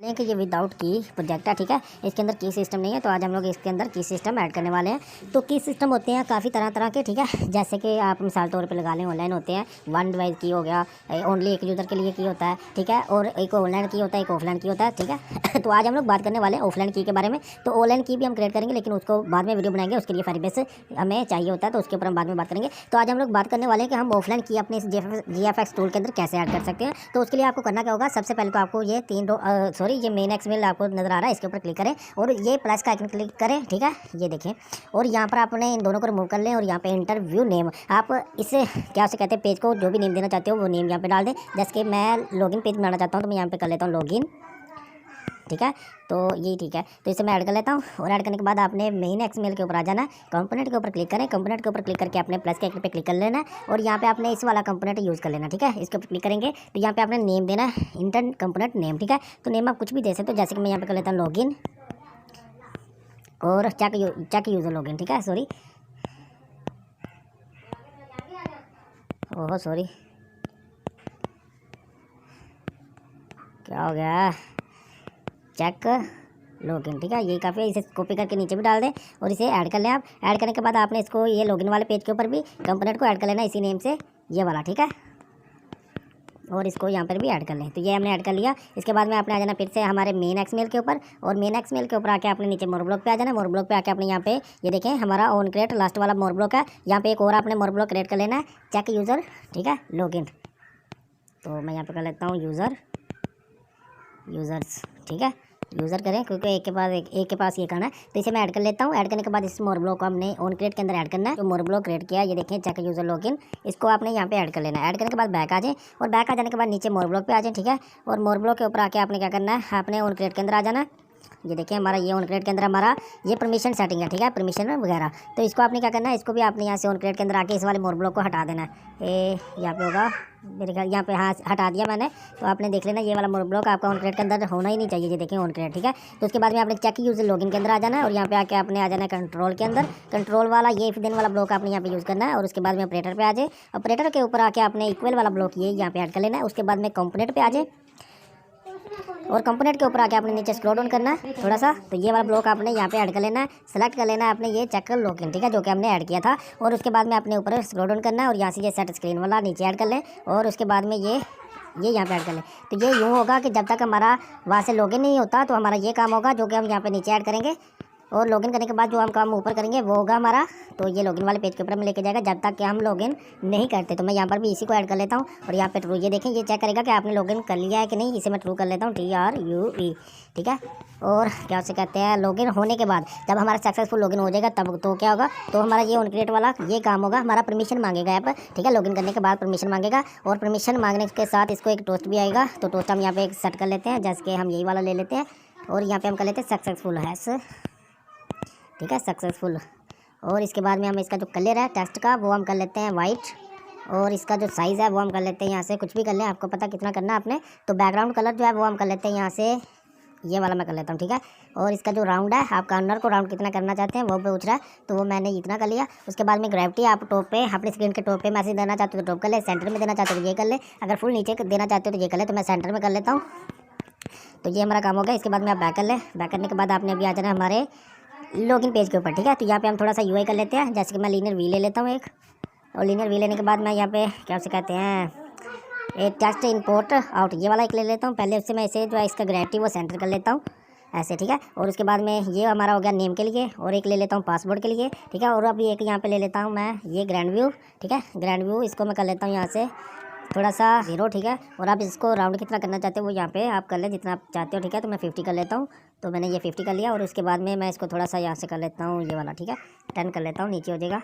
कि ये विदाउट की प्रोजेक्ट है, ठीक है। इसके अंदर की सिस्टम नहीं है, तो आज हम लोग इसके अंदर की सिस्टम ऐड करने वाले हैं। तो की सिस्टम होते हैं काफ़ी तरह तरह के, ठीक है। जैसे कि आप मिसाल तौर पे लगा लें, ऑनलाइन होते हैं, वन डिवाइस की हो गया, ओनली एक यूज़र के लिए की होता है, ठीक है। और एक ऑनलाइन की होता है, एक ऑफलाइन की होता है, ठीक है। तो आज हम लोग बात करने वाले हैं ऑफलाइन की के बारे में। तो ऑनलाइन की भी हम क्रिएट करेंगे, लेकिन उसको बाद में वीडियो बनाएंगे, उसके लिए फायरबेस हमें चाहिए होता है, तो उसके ऊपर हम बाद में बात करेंगे। तो आज हम लोग बात करने वाले हैं कि हम ऑफलाइन की अपने इस GFX टूल के अंदर कैसे ऐड कर सकते हैं। तो उसके लिए आपको करना क्या होगा, सबसे पहले तो आपको ये ये मेन एक्सएमएल आपको नजर आ रहा है, इसके ऊपर क्लिक करें और ये प्लस का आइकन क्लिक करें, ठीक है। ये देखें, और यहाँ पर आपने इन दोनों को रिमूव कर लें और यहाँ पे इंटरव्यू नेम, आप इसे क्या से कहते हैं, पेज को जो भी नेम देना चाहते हो वो नेम यहाँ पे डाल दें। जैसे कि मैं लॉगिन पेज बनाना चाहता हूँ, तो मैं यहाँ पे कर लेता हूँ लॉगिन, ठीक है। तो ये ठीक है, तो इसे मैं ऐड कर लेता हूँ। और ऐड करने के बाद आपने मेन एक्सएमएल के ऊपर आ जाना है, कंपोनेंट के ऊपर क्लिक करें, कंपोनेंट के ऊपर क्लिक करके आपने प्लस के आइकन पे क्लिक कर लेना है और यहाँ पे आपने इस वाला कंपोनेंट यूज़ कर लेना, ठीक है। इसके ऊपर क्लिक करेंगे तो यहाँ पे आपने नेम देना है, इंटर कंपोनेंट नेम, ठीक है। तो नेम आप कुछ भी दे सकते हो, जैसे कि मैं यहाँ पे कर लेता हूँ लॉगिन और चेक यूज़र लॉगिन, ठीक है। सॉरी, ओह सॉरी, क्या हो गया, चेक लॉगिन, ठीक है। ये काफ़ी है, इसे कॉपी करके नीचे भी डाल दें और इसे ऐड कर लें आप। ऐड करने के बाद आपने इसको ये लॉगिन वाले पेज के ऊपर भी कंपोनेंट को ऐड कर लेना इसी नेम से, ये वाला, ठीक है। और इसको यहाँ पर भी ऐड कर लें। तो ये हमने ऐड कर लिया। इसके बाद में आपने आ जाना फिर से हमारे मेन एक्सएमएल के ऊपर, और मेन एक्सएमएल के ऊपर आके आपने नीचे मोर ब्लॉक पे आ जाना। मोर ब्लॉक पे आके आपने यहाँ पे ये देखें हमारा ऑन क्रिएट लास्ट वाला मोर ब्लॉक है, यहाँ पे एक और आपने मोर ब्लॉक क्रिएट कर लेना है, चेक यूज़र, ठीक है, लॉगिन। तो मैं यहाँ पे कर लेता हूँ यूज़र्स, ठीक है, यूज़र करें क्योंकि एक के पास ये करना है। तो इसे मैं ऐड कर लेता हूँ। ऐड करने के बाद इस मोर ब्लॉक को हमने ऑन क्रिएट के अंदर ऐड करना है। जो मोर ब्लॉक क्रिएट किया, ये देखें चेक यूज़र लॉगिन, इसको आपने यहाँ पे ऐड कर लेना है। ऐड करने के बाद बैक आ जाए और बैक आ जाने के बाद नीचे मोर ब्लॉक पे आ जाए, ठीक है। और मोर ब्लॉक के ऊपर आके आपने क्या करना है, आपने ऑन क्रिएट के अंदर आ जाना है। ये देखिए हमारा ये ऑन क्रिएट के अंदर हमारा ये परमिशन सेटिंग है, ठीक है, परमिशन वगैरह। तो इसको आपने क्या करना है, इसको भी आपने यहाँ से ऑन क्रिएट के अंदर आके इस वाले मोर ब्लॉक को हटा देना है। यहाँ पे होगा मेरे ख्याल, यहाँ पे हाँ हटा दिया मैंने। तो आपने देख लेना ये वाला मोर ब्लॉक आपका ऑन क्रिएट के अंदर होना ही नहीं चाहिए। ये देखें ऑन क्रिएट, ठीक है। तो उसके बाद में आपने चेक यूज़र लॉगिन के अंदर आ जाना है और यहाँ पे आके आपने आ जाना है कंट्रोल के अंदर। कंट्रोल वाला ये इफ देन वाला ब्लॉक आपने यहाँ पे यूज़ करना है। और उसके बाद में ऑपरेटर पे आ जाए, ऑपरेटर के ऊपर आके आपने इक्वल वाला ब्लॉक ये यहाँ पे ऐड कर लेना है। उसके बाद में कंपोनेंट पे आ जाए और कंपोनेंट के ऊपर आके आपने नीचे स्क्रॉल डाउन करना है थोड़ा सा। तो ये वाला ब्लॉक आपने यहाँ पे ऐड कर लेना है, सेलेक्ट कर लेना है आपने ये चेक लॉगिन, ठीक है, जो कि हमने ऐड किया था। और उसके बाद में आपने ऊपर स्क्रॉल डाउन करना है और यहाँ से ये सेट स्क्रीन वाला नीचे ऐड कर लें और उसके बाद में ये यहाँ पे ऐड कर लें। तो ये यूँ होगा कि जब तक हमारा वहाँ से लॉगिन नहीं होता तो हमारा ये काम होगा, जो कि हम यहाँ पे नीचे ऐड करेंगे। और लॉगिन करने के बाद जो हम काम ऊपर करेंगे वो होगा हमारा, तो ये लॉगिन वाले पेज के ऊपर हमें लेके जाएगा जब तक कि हम लॉगिन नहीं करते। तो मैं यहाँ पर भी इसी को ऐड कर लेता हूँ और यहाँ पे ट्रू, ये देखें ये चेक करेगा कि आपने लॉगिन कर लिया है कि नहीं। इसे मैं ट्रू कर लेता हूँ, TRUE, ठीक है। और क्या से कहते हैं, लॉगिन होने के बाद जब हमारा सक्सेसफुल लॉगिन हो जाएगा तब तो क्या होगा, तो हमारा ये ऑन क्रिएट वाला ये काम होगा, हमारा परमिशन मांगेगा ऐप, ठीक है। लॉगिन करने के बाद परमिशन मांगेगा और परमिशन मांगने के साथ इसको एक टोस्ट भी आएगा। तो टोस्ट हम यहाँ पे एक सेट कर लेते हैं, जैसे कि हम यही वाला ले लेते हैं और यहाँ पे हम कर लेते हैं सक्सेसफुल हैश, ठीक है, सक्सेसफुल। और इसके बाद में हम इसका जो कलर है टेक्स्ट का वो हम कर लेते हैं वाइट और इसका जो साइज़ है वो हम कर लेते हैं यहाँ से, कुछ भी कर लें, आपको पता कितना करना है आपने। तो बैकग्राउंड कलर जो है वो हम कर लेते हैं यहाँ से, ये वाला मैं कर लेता हूँ, ठीक है। और इसका जो राउंड है, आप कॉर्नर को राउंड कितना करना चाहते हैं वो पूछ रहा है, तो वो मैंने इतना कर लिया। उसके बाद में ग्रेविटी आप टॉप पे अपने स्क्रीन के टॉप पे मैसेज देना चाहते हो तो टॉप कर ले, सेंटर में देना चाहते हो तो ये कर ले, अगर फुल नीचे देना चाहते हो तो ये कर ले। तो मैं सेंटर में कर लेता हूँ। तो ये हमारा काम हो गया। इसके बाद में आप बैक कर लें। बैक करने के बाद आपने अभी आ जाना हमारे लॉगिन पेज के ऊपर, ठीक है। तो यहाँ पे हम थोड़ा सा UI कर लेते हैं, जैसे कि मैं लीनियर वी ले लेता हूँ एक, और लीनियर वी लेने के बाद मैं यहाँ पे क्या से कहते हैं, एक टेक्स्ट इंपोर्ट आउट ये वाला एक ले लेता हूँ। पहले उससे मैं इसे जो है इसका ग्रेविटी वो सेंटर कर लेता हूँ ऐसे, ठीक है। और उसके बाद में ये हमारा हो गया नेम के लिए, और एक ले लेता हूँ पासवर्ड के लिए, ठीक है। और अभी एक यहाँ पे ले लेता हूँ मैं ये ग्रैंड व्यू, ठीक है, ग्रैंड व्यू, इसको मैं कर लेता हूँ यहाँ से थोड़ा सा 0, ठीक है। और आप इसको राउंड कितना करना चाहते हो वो यहाँ पे आप कर लें जितना आप चाहते हो, ठीक है। तो मैं 50 कर लेता हूँ। तो मैंने ये 50 कर लिया और उसके बाद में मैं इसको थोड़ा सा यहाँ से कर लेता हूँ ये वाला, ठीक है, 10 कर लेता हूँ, नीचे हो जाएगा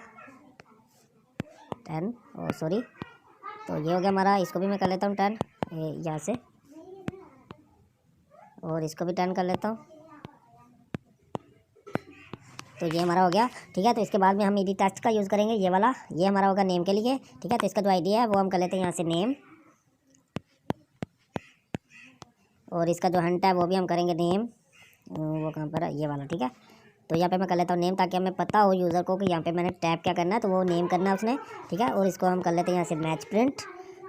10, और सॉरी। तो ये हो गया हमारा, इसको भी मैं कर लेता हूँ 10 यहाँ से, और इसको भी 10 कर लेता हूँ। तो ये हमारा हो गया, ठीक है। तो इसके बाद में हम एडिट टेक्स्ट का यूज़ करेंगे, ये वाला, ये हमारा होगा नेम के लिए, ठीक है। तो इसका जो ID है वो हम कर लेते हैं यहाँ से नेम, और इसका जो हंट है वो भी हम करेंगे नेम, वो कहाँ पर है, ये वाला, ठीक है। तो यहाँ पे मैं कर लेता हूँ नेम, ताकि हमें पता हो यूज़र को कि यहाँ पे मैंने टैप क्या करना है, तो वो नेम करना है उसने, ठीक है। और इसको हम कर लेते हैं यहाँ से मैच प्रिंट,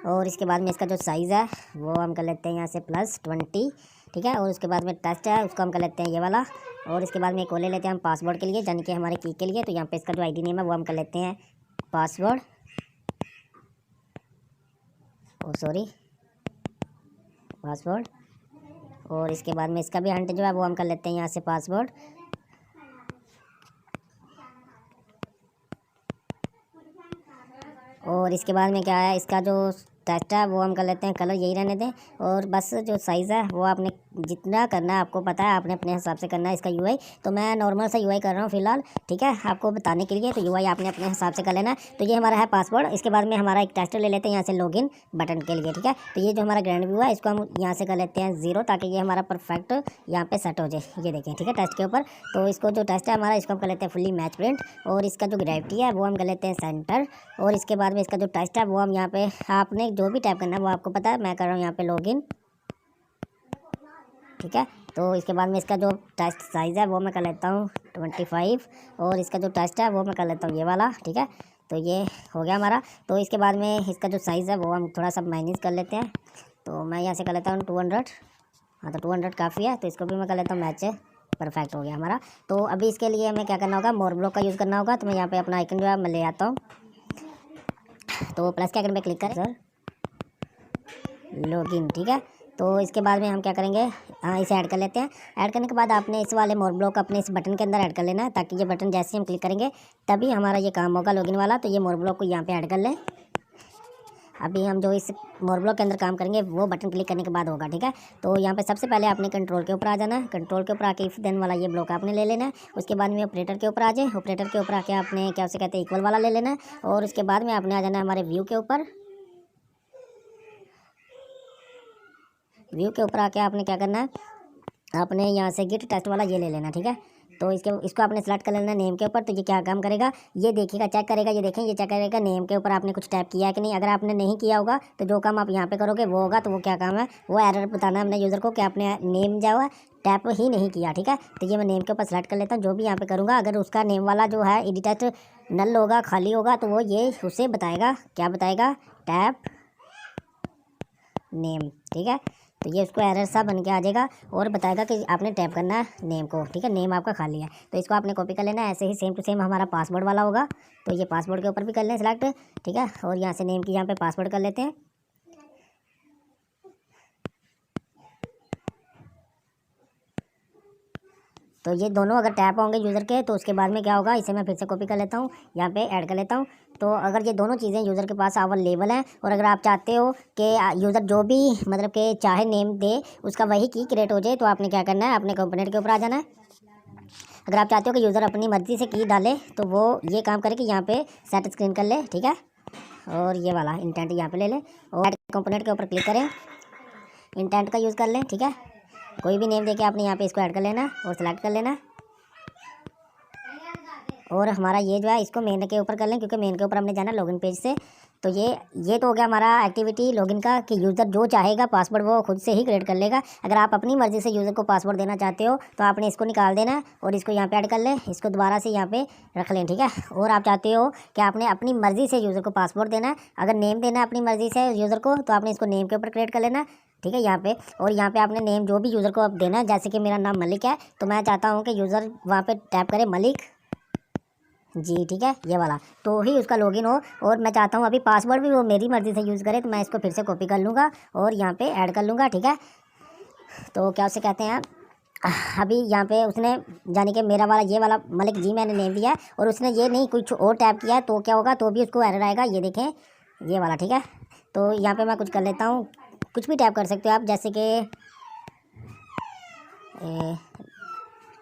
और इसके बाद में इसका जो साइज़ है वो हम कर लेते हैं यहाँ से +20, ठीक है। और उसके बाद में टेस्ट है उसको हम कर लेते हैं ये वाला। और इसके बाद में एक और ले लेते हैं हम पासवर्ड के लिए, यानी कि हमारे की के लिए। तो यहाँ पे इसका जो आईडी नेम है वो हम कर लेते हैं पासवर्ड, पासवर्ड। और इसके बाद में इसका भी हंट जो है वो हम कर लेते हैं यहाँ से पासवर्ड। और इसके बाद में क्या है, इसका जो टेस्ट है वो हम कर लेते हैं कलर यही रहने दें। और बस जो साइज़ है वो आपने जितना करना है आपको पता है, आपने अपने हिसाब से करना है इसका यूआई। तो मैं नॉर्मल सा यूआई कर रहा हूँ फिलहाल, ठीक है, आपको बताने के लिए। तो यूआई आपने अपने हिसाब से कर लेना है। तो ये हमारा है पासवर्ड। इसके बाद में हमारा एक टेस्ट ले लेते हैं यहाँ से लॉगिन बटन के लिए, ठीक है। तो ये जो हमारा ग्रैंड व्यू है इसको हम यहाँ से कर लेते हैं 0, ताकि ये हमारा परफेक्ट यहाँ पे सेट हो जाए। ये देखें, ठीक है, टेस्ट के ऊपर। तो इसको जो टेस्ट है हमारा इसको हम कर लेते हैं फुल्ली मैच प्रिंट। और इसका जो ग्रेविटी है वो हम कर लेते हैं सेंटर। और इसके बाद में इसका जो टेस्ट है वो हम यहाँ पे आपने जो भी टाइप करना है वो आपको पता है, मैं कर रहा हूँ यहाँ पे लॉगिन, ठीक है। तो इसके बाद में इसका जो टेस्ट साइज़ है वो मैं कर लेता हूँ 25। और इसका जो टेस्ट है वो मैं कर लेता हूँ ये वाला, ठीक है। तो ये हो गया हमारा। तो इसके बाद में इसका जो साइज़ है वो हम थोड़ा सा माइनस कर लेते हैं। तो मैं यहाँ से कर लेता हूँ 200। हाँ, तो 200 काफ़ी है, तो इसको भी मैं कर लेता हूँ मैच। परफेक्ट हो गया हमारा। तो अभी इसके लिए हमें क्या करना होगा, मोर ब्लॉक का यूज़ करना होगा। तो मैं यहाँ पे अपना आइकन जो है मैं ले आता हूँ। तो प्लस के आइकन पे क्लिक करें सर, लॉगिन, ठीक है। तो इसके बाद में हम क्या करेंगे, हाँ, इसे ऐड कर लेते हैं। ऐड करने के बाद आपने इस वाले मोर ब्लॉक अपने इस बटन के अंदर ऐड कर लेना है, ताकि ये बटन जैसे ही हम क्लिक करेंगे तभी हमारा ये काम होगा लॉगिन वाला। तो ये मोर ब्लॉक को यहाँ पे ऐड कर लें। अभी हम जो इस मोर ब्लॉक के अंदर काम करेंगे वो बटन क्लिक करने के बाद होगा, ठीक है। तो यहाँ पे सबसे पहले आपने कंट्रोल के ऊपर आ जाना है। कंट्रोल के ऊपर आके इफ देन वाला ये ब्लॉक आपने ले लेना है। उसके बाद में ऑपरेटर के ऊपर आ जाए। ऑपरेटर के ऊपर आके आपने क्या उसे कहते हैं इक्वल वाला ले लेना है। और उसके बाद में आपने आ जाना है हमारे व्यू के ऊपर। व्यू के ऊपर आके आपने क्या करना है, आपने यहाँ से गिट टेस्ट वाला ये ले लेना, ठीक है। तो इसको आपने सेलेक्ट कर लेना नेम के ऊपर। तो ये क्या काम करेगा, ये देखिएगा, चेक करेगा, ये देखें, ये चेक करेगा नेम के ऊपर आपने कुछ टाइप किया है कि नहीं। अगर आपने नहीं किया होगा तो जो काम आप यहाँ पे करोगे वो होगा। तो वो क्या काम है, वो एरर बताना है अपने यूज़र को कि आपने नेम जो है टैप ही नहीं किया, ठीक है। तो ये मैं नेम के ऊपर सेलेक्ट कर लेता हूँ। जो भी यहाँ पे करूँगा अगर उसका नेम वाला जो है एडिट टेस्ट नल होगा, खाली होगा, तो वो ये उसे बताएगा, क्या बताएगा, टैप नेम, ठीक है। तो ये उसको एरर सा बन के आ जाएगा और बताएगा कि आपने टैप करना है नेम को, ठीक है। नेम आपका खाली है, तो इसको आपने कॉपी कर लेना है। ऐसे ही सेम टू सेम हमारा पासवर्ड वाला होगा। तो ये पासवर्ड के ऊपर भी कर लें सेलेक्ट, ठीक है। और यहाँ से नेम की यहाँ पे पासवर्ड कर लेते हैं। तो ये दोनों अगर टैप होंगे यूज़र के तो उसके बाद में क्या होगा, इसे मैं फिर से कॉपी कर लेता हूँ, यहाँ पे ऐड कर लेता हूँ। तो अगर ये दोनों चीज़ें यूज़र के पास अवेलेबल हैं और अगर आप चाहते हो कि यूज़र जो भी मतलब कि चाहे नेम दे उसका वही की क्रिएट हो जाए, तो आपने क्या करना है, अपने कंपोनेंट के ऊपर आ जाना है। अगर आप चाहते हो कि यूज़र अपनी मर्ज़ी से की डाले तो वो ये काम करे कि यहाँ पे सेट स्क्रीन कर ले, ठीक है। और ये वाला इंटेंट यहाँ पे ले लें और कंपोनेंट के ऊपर क्लिक करें, इंटेंट का यूज़ कर लें, ठीक है। कोई भी नेम देके आपने यहाँ पे इसको ऐड कर लेना और सेलेक्ट कर लेना। और हमारा ये जो है इसको मेन के ऊपर कर लें, क्योंकि मेन के ऊपर हमने जाना लॉगिन पेज से। तो ये तो हो गया हमारा एक्टिविटी लॉगिन का कि यूज़र जो चाहेगा पासवर्ड वो खुद से ही क्रिएट कर लेगा। अगर आप अपनी मर्ज़ी से यूज़र को पासवर्ड देना चाहते हो तो आपने इसको निकाल देना और इसको यहाँ पे ऐड कर लें, इसको दोबारा से यहाँ पे रख लें, ठीक है। और आप चाहते हो कि आपने अपनी मर्ज़ी से यूज़र को पासवर्ड देना है, अगर नेम देना है अपनी मर्ज़ी से यूज़र को, तो आपने इसको नेम के ऊपर क्रिएट कर लेना, ठीक है, यहाँ पे। और यहाँ पे आपने नेम जो भी यूज़र को अब देना है, जैसे कि मेरा नाम मलिक है तो मैं चाहता हूँ कि यूज़र वहाँ पे टैप करे मलिक जी, ठीक है, ये वाला, तो ही उसका लॉगिन हो। और मैं चाहता हूँ अभी पासवर्ड भी वो मेरी मर्ज़ी से यूज़ करे, तो मैं इसको फिर से कॉपी कर लूँगा और यहाँ पे ऐड कर लूँगा, ठीक है। तो क्या उसे कहते हैं, अभी यहाँ पे उसने यानी कि मेरा वाला ये वाला मलिक जी मैंने नेम दिया है और उसने ये नहीं कुछ और टैप किया है, तो क्या होगा, तो भी उसको एरर आएगा, ये देखें, ये वाला, ठीक है। तो यहाँ पर मैं कुछ कर लेता हूँ, कुछ भी टैप कर सकते हो आप, जैसे कि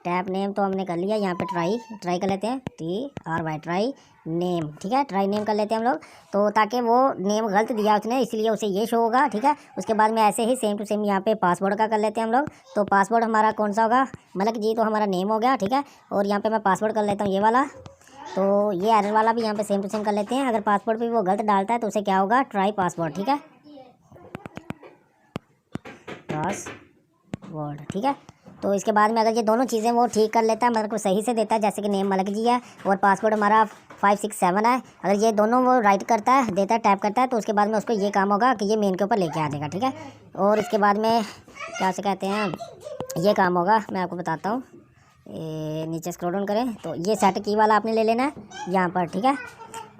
टैप नेम तो हमने कर लिया, यहाँ पे ट्राई कर लेते हैं, TRY ट्राई नेम, ठीक है, ट्राई नेम कर लेते हैं हम लोग। तो ताकि वो नेम गलत दिया उसने इसलिए उसे ये शो होगा, ठीक है। उसके बाद में ऐसे ही सेम टू सेम यहाँ पे पासवर्ड का कर लेते हैं हम लोग। तो पासवर्ड हमारा कौन सा होगा, मलिक जी, तो हमारा नेम हो गया, ठीक है। और यहाँ पे मैं पासवर्ड कर लेता हूँ ये वाला। तो ये एरर वाला भी यहाँ पे सेम टू सेम कर लेते हैं। अगर पासवर्ड भी वो गलत डालता है तो उसे क्या होगा, ट्राई पासवर्ड, ठीक है, पासवर्ड, ठीक है। तो इसके बाद में अगर ये दोनों चीज़ें वो ठीक कर लेता है, मतलब को सही से देता है, जैसे कि नेम मलक जी है और पासवर्ड हमारा 567 है, अगर ये दोनों वो राइट करता है, देता है, टाइप करता है, तो उसके बाद में उसको ये काम होगा कि ये मेन के ऊपर लेके आ जाएगा, ठीक है। और इसके बाद में क्या से कहते हैं, ये काम होगा, मैं आपको बताता हूँ। नीचे स्क्रॉल डाउन करें तो ये सेट की वाला आपने ले लेना है यहाँ पर, ठीक है।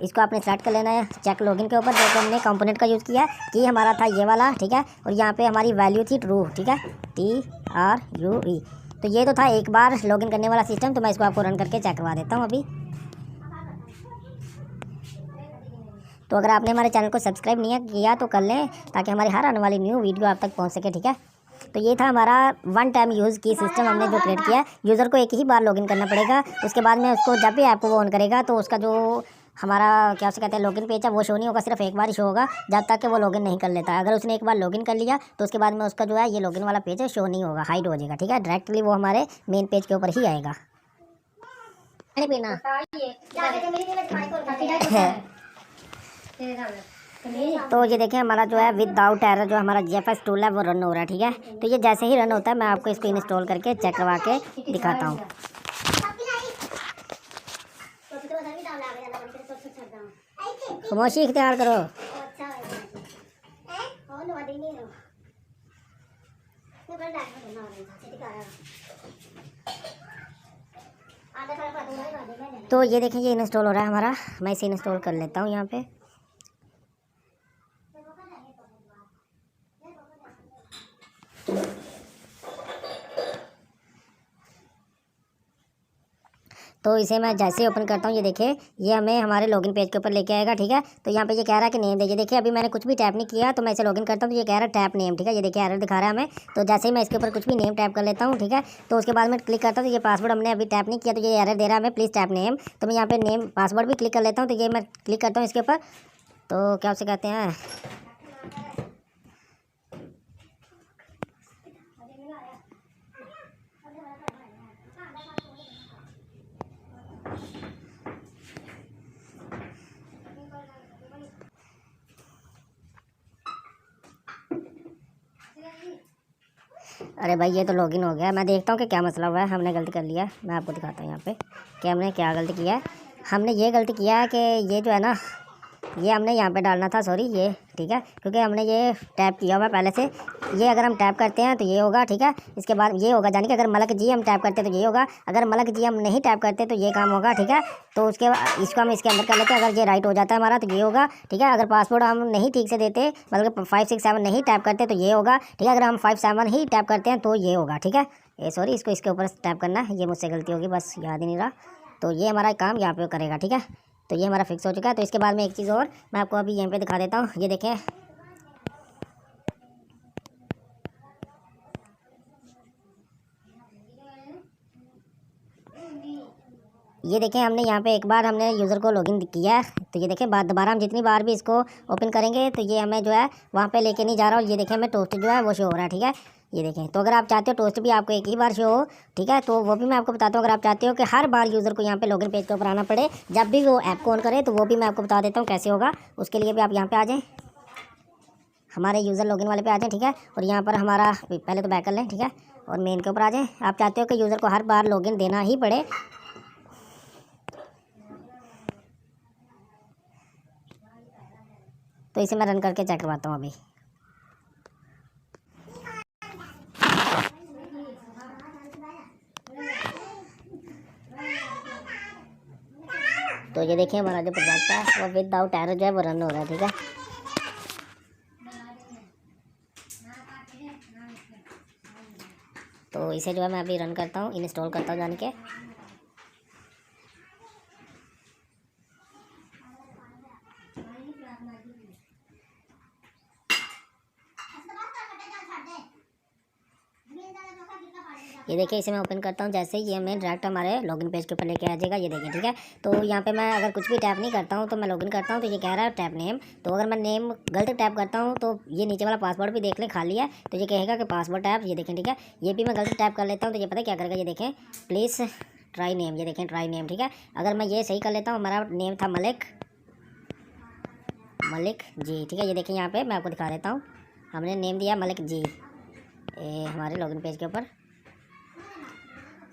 इसको आपने सेलेक्ट कर लेना है चेक लॉगिन के ऊपर, जो कि हमने कंपोनेंट का यूज़ किया कि हमारा था ये वाला, ठीक है। और यहाँ पे हमारी वैल्यू थी ट्रू, ठीक है, TRUE। तो ये तो था एक बार लॉगिन करने वाला सिस्टम, तो मैं इसको आपको रन करके चेक करवा देता हूँ अभी। तो अगर आपने हमारे चैनल को सब्सक्राइब नहीं किया तो कर लें, ताकि हमारी हर आने वाली न्यू वीडियो आप तक पहुँच सके, ठीक है। तो ये था हमारा वन टाइम यूज़ की सिस्टम हमने जो क्रिएट किया। यूज़र को एक ही बार लॉगिन करना पड़ेगा, उसके बाद में उसको जब भी ऐप को वो ऑन करेगा तो उसका जो हमारा क्या उसे कहते हैं लॉगिन पेज है वो शो नहीं होगा, सिर्फ एक बार ही शो होगा जब तक कि वो लॉगिन नहीं कर लेता है। अगर उसने एक बार लॉगिन कर लिया तो उसके बाद में उसका जो है ये लॉगिन वाला पेज है शो नहीं होगा, हाइड हो जाएगा, ठीक है। डायरेक्टली वो हमारे मेन पेज के ऊपर ही आएगा। पीना तो ये देखें हमारा जो है विदाउट एरर जो हमारा GFS टूल है वो रन हो रहा है, ठीक है। तो ये जैसे ही रन होता है मैं आपको इसको इंस्टॉल करके चेक करवा के दिखाता हूँ। खामोशी इख्तियार करो। तो ये देखें ये इंस्टॉल हो रहा है हमारा, मैं इसे इंस्टॉल कर लेता हूँ यहाँ पे। तो इसे मैं जैसे ही ओपन करता हूँ ये देखिए ये हमें हमारे लॉगिन पेज के ऊपर लेके आएगा, ठीक है। तो यहाँ पे ये कह रहा है कि नेम देखिए, देखिए अभी मैंने कुछ भी टैप नहीं किया, तो मैं इसे लॉगिन करता हूँ तो ये कह रहा है टैप नेम, ठीक है। ये देखिए एरर दिखा रहा है हमें। तो जैसे ही मैं इसके ऊपर कुछ भी नेम टैप कर लेता हूँ, ठीक है, तो उसके बाद मैं क्लिक करता हूँ तो ये पासवर्ड हमने अभी टैप नहीं किया, तो ये एरर दे रहा है हमें प्लीज़ टैप नेम। तो मैं यहाँ पे नेम पासवर्ड भी क्लिक कर लेता हूँ, तो ये मैं क्लिक करता हूँ इसके ऊपर। तो क्या उसे कहते हैं, अरे भाई ये तो लॉगिन हो गया। मैं देखता हूँ कि क्या मसला हुआ है, हमने गलती कर लिया है। मैं आपको दिखाता हूँ यहाँ पे कि हमने क्या गलती किया है। हमने ये गलती किया है कि ये जो है ना ये हमने यहाँ पे डालना था, सॉरी ये, ठीक है, क्योंकि हमने ये टैप किया हुआ है पहले से। ये अगर हम टैप करते हैं तो ये होगा, ठीक है। इसके बाद ये होगा, यानी कि अगर मलक जी हम टैप करते हैं तो ये होगा, अगर मलक जी हम नहीं टैप करते तो ये काम होगा, ठीक है। तो उसके बाद इसको हम इसके अंदर कर लेते हैं, अगर ये राइट हो जाता है हमारा तो ये होगा, ठीक है। अगर पासवर्ड हम नहीं ठीक से देते, मतलब 567 नहीं टैप करते तो ये होगा, ठीक है। अगर हम 57 ही टैप करते हैं तो ये होगा, ठीक है। ये सॉरी इसको इसके ऊपर टैप करना है, ये मुझसे गलती होगी, बस याद ही नहीं रहा। तो ये हमारा काम यहाँ पे करेगा, ठीक है। तो ये हमारा फिक्स हो चुका है। तो इसके बाद में एक चीज़ और मैं आपको अभी यहाँ पे दिखा देता हूँ, ये देखें ये देखें हमने यहाँ पे एक बार हमने यूज़र को लॉगिन किया है, तो ये देखें बाद दोबारा हम जितनी बार भी इसको ओपन करेंगे तो ये हमें जो है वहाँ पे लेके नहीं जा रहा, और ये देखें हमें टोस्ट जो है वो शो हो रहा है, ठीक है। ये देखें, तो अगर आप चाहते हो टोस्ट भी आपको एक ही बार शो हो, ठीक है, तो वो भी मैं आपको बताता हूँ। अगर आप चाहते हो कि हर बार यूज़र को यहाँ पे लॉगिन पेज के ऊपर आना पड़े जब भी वो ऐप को ऑन करे, तो वो भी मैं आपको बता देता हूँ कैसे होगा। उसके लिए भी आप यहाँ पे आ जाएँ, हमारे यूज़र लॉगिन वाले पे आ जाएँ, ठीक है। और यहाँ पर हमारा पहले तो बैक कर लें, ठीक है, और मेन के ऊपर आ जाएँ। आप चाहते हो कि यूज़र को हर बार लॉगिन देना ही पड़े, तो इसे मैं रन करके चेक करवाता हूँ अभी। तो ये देखिए हमारा जो प्रोजेक्ट है वो विदाउट एरर जो है वो रन हो रहा है, ठीक है। तो इसे जो है मैं अभी रन करता हूँ, इंस्टॉल करता हूँ जान के। ये देखिए इसे मैं ओपन करता हूँ, जैसे ही ये हमें डायरेक्ट हमारे लॉगिन पेज के ऊपर लेके आ जाएगा, ये देखिए, ठीक है। तो यहाँ पे मैं अगर कुछ भी टैप नहीं करता हूँ तो मैं लॉगिन करता हूँ तो ये कह रहा है टैप नेम। तो अगर मैं नेम गलत टैप करता हूँ तो ये नीचे वाला पासवर्ड भी देख लें खाली है, तो ये कहेगा कि पासवर्ड टैप, ये देखें, ठीक है। ये भी मैं गलत टैप कर लेता हूँ तो ये पता है क्या करेगा, ये देखें प्लीज़ ट्राई नेम, ये देखें ट्राई नेम, ठीक है। अगर मैं ये सही कर लेता हूँ, हमारा नेम था मलिक जी, ठीक है। ये देखें यहाँ पे मैं आपको दिखा देता हूँ, हमने नेम दिया मलिक जी हमारे लॉगिन पेज के ऊपर।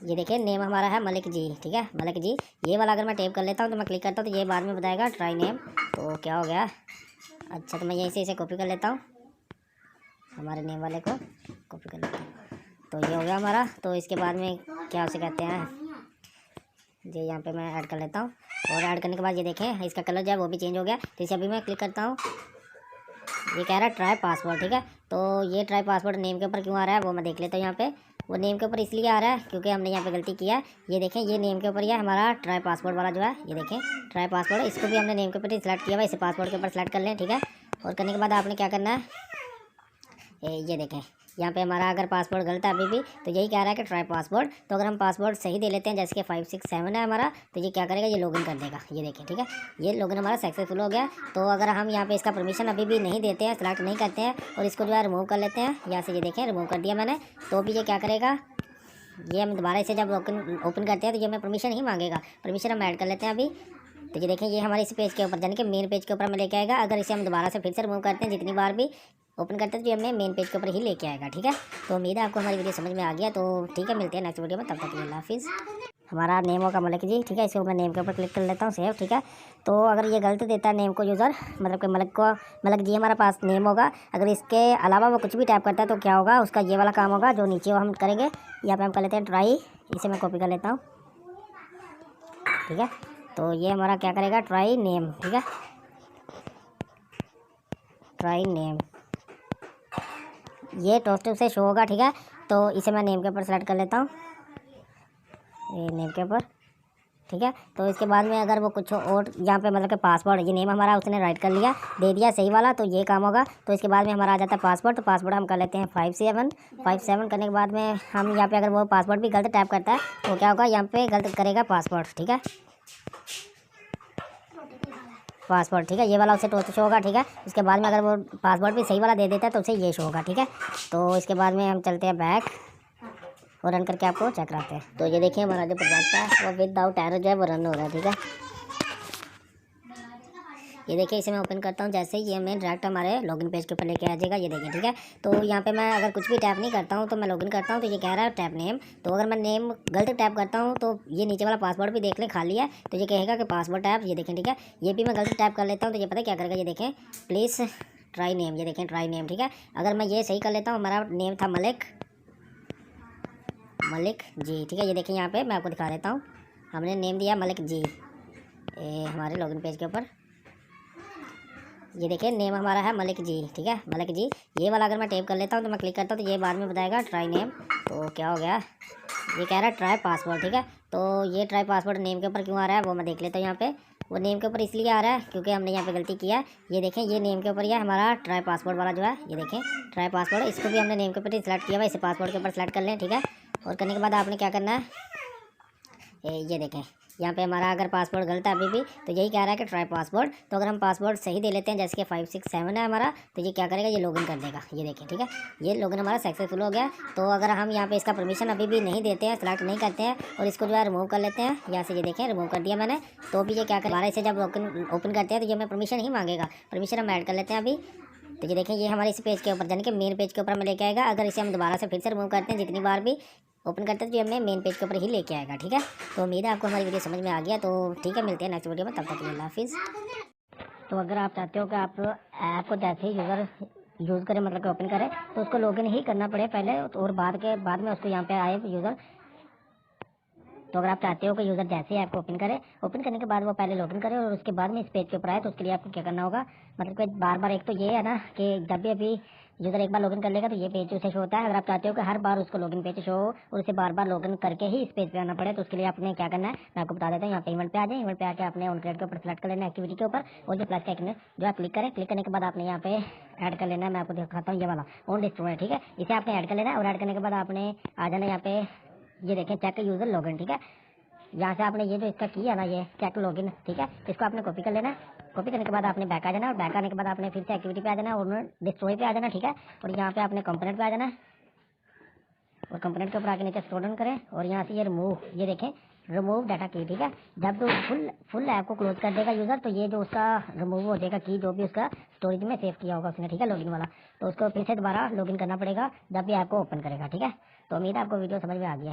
ये देखिए नेम हमारा है मलिक जी, ठीक है, मलिक जी। ये वाला अगर मैं टैप कर लेता हूँ तो मैं क्लिक करता हूँ तो ये बाद में बताएगा ट्राई नेम। तो क्या हो गया, अच्छा तो मैं यहीं से इसे कॉपी कर लेता हूँ, हमारे नेम वाले को कॉपी कर लेता हूँ। तो ये हो गया हमारा। तो इसके बाद में क्या उसे कहते हैं, ये यहाँ पे मैं ऐड कर लेता हूँ। और ऐड करने के बाद ये देखें इसका कलर जो है वो भी चेंज हो गया। तो इसे अभी मैं क्लिक करता हूँ, ये कह रहा है ट्राई पासवर्ड, ठीक है। तो ये ट्राई पासवर्ड नेम के ऊपर क्यों आ रहा है वो मैं देख लेता हूँ। यहाँ पे वो नेम के ऊपर इसलिए आ रहा है क्योंकि हमने यहाँ पे गलती किया है। ये देखें ये नेम के ऊपर ही है हमारा ट्राई पासवर्ड वाला जो है, ये देखें ट्राई पासवर्ड, इसको भी हमने नेम के ऊपर ही सिलेक्ट किया हुआ, इसे पासवर्ड के ऊपर सेलेक्ट कर लें, ठीक है। और करने के बाद आपने क्या करना है, ये देखें यहाँ पे हमारा अगर पासवर्ड गलत है अभी भी तो यही कह रहा है कि ट्राई पासवर्ड। तो अगर हम पासवर्ड सही दे लेते हैं जैसे कि 567 है हमारा, तो ये क्या करेगा, ये लॉगिन कर देगा, ये देखें, ठीक है। ये लॉगिन हमारा सक्सेसफुल हो गया। तो अगर हम यहाँ पे इसका परमिशन अभी भी नहीं देते हैं, सेलेक्ट नहीं करते हैं और इसको जो है रिमूव कर लेते हैं यहाँ से, ये देखें रिमूव कर दिया मैंने, तो भी ये क्या करेगा, ये हम दोबारा इसे जब ओपन करते हैं तो ये हमें परमिशन ही मांगेगा। परमिशन हम ऐड कर लेते हैं अभी। तो ये देखें ये हमारे इस पेज के ऊपर यानी कि मेन पेज के ऊपर हमें लेके आएगा। अगर इसे हम दोबारा से फिर से रिमूव करते हैं, जितनी बार भी ओपन करते हैं तो ये हमें मेन पेज के ऊपर ही लेके आएगा, ठीक है। तो उम्मीद है आपको हमारी वीडियो समझ में आ गया। तो ठीक है, मिलते हैं नेक्स्ट वीडियो में, तब तक के लिए अल्लाह हाफिज़। हमारा नेम होगा मलिक जी, ठीक है। इसको मैं नेम के ऊपर क्लिक कर लेता हूँ, सेव, ठीक है। तो अगर ये गलत देता है नेम को यूज़र, मतलब कि मलिक जी हमारा पास नेम होगा, अगर इसके अलावा वो कुछ भी टाइप करता है तो क्या होगा, उसका ये वाला काम होगा जो नीचे वो हम करेंगे। यहाँ पे हम कर लेते हैं ट्राई, इसे मैं कॉपी कर लेता हूँ, ठीक है। तो ये हमारा क्या करेगा, ट्राई नेम, ठीक है, ट्राई नेम, ये टॉप से शो होगा, ठीक है। तो इसे मैं नेम के ऊपर सेलेक्ट कर लेता हूँ, ये नेम के ऊपर, ठीक है। तो इसके बाद में अगर वो कुछ और यहाँ पे मतलब कि पासवर्ड, ये नेम हमारा उसने राइट कर लिया, दे दिया सही वाला, तो ये काम होगा। तो इसके बाद में हमारा आ जाता है पासवर्ड। तो पासवर्ड हम कर लेते हैं 57 करने के बाद में हम यहाँ पे अगर वो पासवर्ड भी गलत टाइप करता है तो क्या होगा, यहाँ पे गलत करेगा पासवर्ड, ठीक है, पासवर्ड, ठीक है। ये वाला उसे टोस्ट शो होगा, ठीक है। उसके बाद में अगर वो पासवर्ड भी सही वाला दे देता है तो उसे ये शो होगा, ठीक है। तो इसके बाद में हम चलते हैं बैक और रन करके आपको चेक कराते हैं। तो ये देखिए हमारा जो प्रोजेक्ट है वो विदाउट एरर जो है वो रन हो रहा है, ठीक है। ये देखिए इसे मैं ओपन करता हूँ, जैसे ही ये हमें डायरेक्ट हमारे लॉगिन पेज के ऊपर लेके आ जाएगा, ये देखिए, ठीक है। तो यहाँ पे मैं अगर कुछ भी टैप नहीं करता हूँ तो मैं लॉगिन करता हूँ तो ये कह रहा है टैप नेम। तो अगर मैं नेम गलत टैप करता हूँ तो ये नीचे वाला पासवर्ड भी देख लें खाली है, तो ये कहेगा कि पासवर्ड टैप, ये देखें, ठीक है। ये भी मैं गलत टैप कर लेता हूँ तो ये पता क्या करेगा, ये देखें प्लीज़ ट्राई नेम, ये देखें ट्राई नेम, ठीक है। अगर मैं ये सही कर लेता हूँ, हमारा नेम था मलिक जी, ठीक है। ये देखें यहाँ पे मैं आपको दिखा देता हूँ, हमने नेम दिया मलिक जी हमारे लॉगिन पेज के ऊपर, ये देखिए नेम हमारा है मलिक जी, ठीक है, मलिक जी। ये वाला अगर मैं टैप कर लेता हूँ तो मैं क्लिक करता हूँ तो ये बाद में बताएगा ट्राई नेम। तो क्या हो गया, ये कह रहा है ट्राई पासवर्ड, ठीक है। तो ये ट्राई पासवर्ड नेम के ऊपर क्यों आ रहा है वो मैं देख लेता हूँ। यहाँ पे वो नेम के ऊपर इसलिए आ रहा है क्योंकि हमने यहाँ पे गलती किया है। ये देखें ये नेम के ऊपर ही है हमारा ट्राई पासवर्ड वाला जो है, ये देखें ट्राई पासवर्ड, इसको भी हमने नेम के ऊपर ही सिलेक्ट किया हुआ, इसे पासवर्ड के ऊपर सेलेक्ट कर लें, ठीक है। और करने के बाद आपने क्या करना है, ये देखें यहाँ पे हमारा अगर पासवर्ड गलत है अभी भी तो यही कह रहा है कि ट्राई पासवर्ड। तो अगर हम पासवर्ड सही दे लेते हैं जैसे कि 567 है हमारा, तो ये क्या करेगा, ये लॉगिन कर देगा, ये देखें, ठीक है। ये लॉगिन हमारा सक्सेसफुल हो गया। तो अगर हम यहाँ पे इसका परमिशन अभी भी नहीं देते हैं, सेलेक्ट नहीं करते हैं और इसको जो है रिमूव कर लेते हैं यहाँ से, ये देखें रिमूव कर दिया मैंने, तो भी ये क्या करेगा, इसे जब ओपन करते हैं तो ये हमें परमिशन ही मांगेगा। परमिशन हम ऐड कर लेते हैं अभी। तो ये देखें ये हमारे इस पेज के ऊपर यानी कि मेन पेज के ऊपर हमें लेके आएगा। अगर इसे हम दोबारा से फिर से रिमूव करते हैं, जितनी बार भी ओपन करते हैं तो ये हमें मेन पेज के ऊपर ही लेके आएगा, ठीक है। तो उम्मीद है आपको हमारी वीडियो समझ में आ गया। तो ठीक है, मिलते हैं नेक्स्ट वीडियो में, तब तक के लिए अल्लाह हाफिज़। तो अगर आप चाहते हो कि आप ऐप को जैसे ही यूज़र यूज़ करें, मतलब कि ओपन करें, तो उसको लॉगिन ही करना पड़े पहले और बाद में उसको यहाँ पे आए यूज़र। तो अगर आप चाहते हो कि यूज़र जैसे ही ऐप को ओपन करे, ओपन करने के बाद वो पहले लॉगिन करे और उसके बाद में इस पेज के ऊपर आए, तो उसके लिए आपको क्या करना होगा, मतलब कि बार बार, एक तो ये है ना कि जब भी अभी यूज़र एक बार लॉगिन कर लेगा तो ये पेज उसे शो होता है। अगर आप चाहते हो कि हर बार उसको लॉगिन पेज शो हो और उसे बार बार लॉगिन करके ही इस पेज पे आना पड़े, तो उसके लिए आपने क्या करना है मैं आपको बता देता हूँ। यहाँ पे इवेंट पे आ जाए, इवेंट पे आके आपने ऑन क्रिएट के ऊपर सेलेक्ट कर लेना, एक्टिविटी के ऊपर, और जो प्लस का आइकन है जो आप क्लिक करें, क्लिक करने के बाद आपने यहाँ पे ऐड कर लेना है। मैं आपको दिखाता हूँ ये वाला ऑन डिस्ट्रॉय, ठीक है। इसे आपने ऐड कर लेना है और ऐड करने के बाद आपने आ जाना यहाँ पे, ये देखें चेक यूज़र लॉगिन, ठीक है। यहाँ से आपने ये जो इसका किया ना, ये चेक लॉगिन, ठीक है, इसको आपने कॉपी कर लेना है। कॉपी करने के बाद आपने बैक आ जाना और बैक आने के बाद आपने फिर से एक्टिविटी पे आ जाना और डिस्ट्रॉय पे आ जाना, ठीक है। और यहाँ पे आपने कंपोनेंट पे आ जाना और कंपोनेंट के ऊपर आके नीचे स्क्रॉल डाउन करें और यहाँ से ये रिमूव, ये देखें रिमूव डाटा की, ठीक है। जब तो फुल ऐप को क्लोज कर देगा यूज़र, तो ये जो उसका रिमूव हो जाएगा की, जो भी उसका स्टोरेज में सेव किया होगा उसने, ठीक है, लॉगिन वाला, तो उसको फिर से दोबारा लॉगिन करना पड़ेगा जब भी ऐप को ओपन करेगा, ठीक है। तो उम्मीद है आपको वीडियो समझ में आ गया।